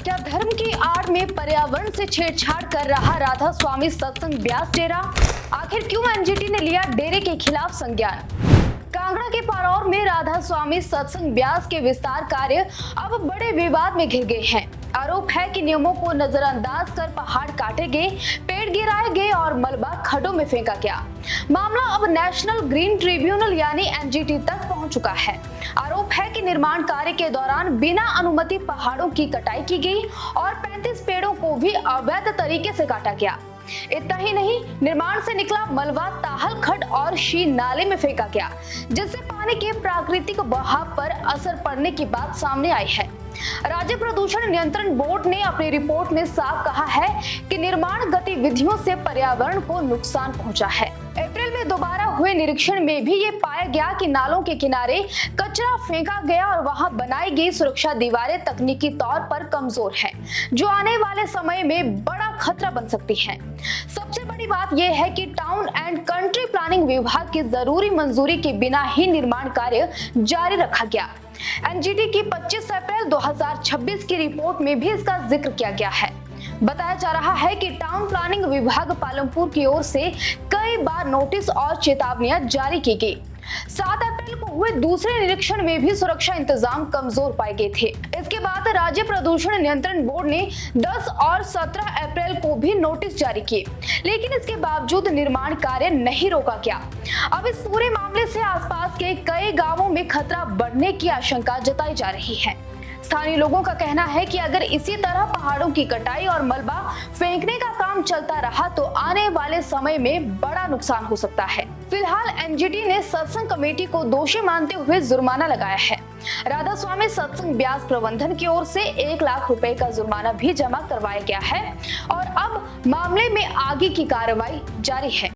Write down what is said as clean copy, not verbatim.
क्या धर्म की आड़ में पर्यावरण से छेड़छाड़ कर रहा राधा स्वामी सत्संग ब्यास डेरा? आखिर क्यों एनजीटी ने लिया डेरे के खिलाफ संज्ञान? कांगड़ा के पारौर में राधा स्वामी सत्संग ब्यास के विस्तार कार्य अब बड़े विवाद में घिर गए हैं। आरोप है कि नियमों को नजरअंदाज कर पहाड़ काटे गए, पेड़ गिराए गए और मलबा खड्डों में फेंका गया। मामला अब नेशनल ग्रीन ट्रिब्यूनल यानी एनजीटी तक पहुंच चुका है। आरोप है कि निर्माण कार्य के दौरान बिना अनुमति पहाड़ों की कटाई की गई और 35 पेड़ों को भी अवैध तरीके से काटा गया। इतना ही नहीं, निर्माण से निकला मलबा ताहल खड्ड और शी नाले में फेंका गया, जिससे पानी के प्राकृतिक बहाव पर असर पड़ने की बात सामने आई है। राज्य प्रदूषण नियंत्रण बोर्ड ने अपनी रिपोर्ट में साफ कहा है कि निर्माण गतिविधियों से पर्यावरण को नुकसान पहुंचा है। अप्रैल में दोबारा हुए निरीक्षण में भी ये पाया गया कि नालों के किनारे कचरा फेंका गया और वहां बनाई गई सुरक्षा दीवारें तकनीकी तौर पर कमजोर है, जो आने वाले समय में बड़ा खतरा बन सकती है। सबसे बड़ी बात यह है कि टाउन एंड कंट्री प्लानिंग विभाग की जरूरी मंजूरी के बिना ही निर्माण कार्य जारी रखा गया। एनजीटी की 25 अप्रैल 2026 की रिपोर्ट में भी इसका जिक्र किया गया है। बताया जा रहा है कि टाउन प्लानिंग विभाग पालमपुर की ओर से कई बार नोटिस और चेतावनियां जारी की गई। 7 अप्रैल को हुए दूसरे निरीक्षण में भी सुरक्षा इंतजाम कमजोर पाए गए थे। इसके बाद राज्य प्रदूषण नियंत्रण बोर्ड ने 10 और 17 अप्रैल को भी नोटिस जारी किए, लेकिन इसके बावजूद निर्माण कार्य नहीं रोका गया। अब इस पूरे मामले से आसपास के कई गांवों में खतरा बढ़ने की आशंका जताई जा रही है। स्थानीय लोगों का कहना है कि अगर इसी तरह पहाड़ों की कटाई और मलबा फेंकने का काम चलता रहा तो आने वाले समय में बड़ा नुकसान हो सकता है। फिलहाल एनजीटी ने सत्संग कमेटी को दोषी मानते हुए जुर्माना लगाया है। राधा स्वामी सत्संग ब्यास प्रबंधन की ओर से 1 लाख रुपए का जुर्माना भी जमा करवाया गया है और अब मामले में आगे की कार्रवाई जारी है।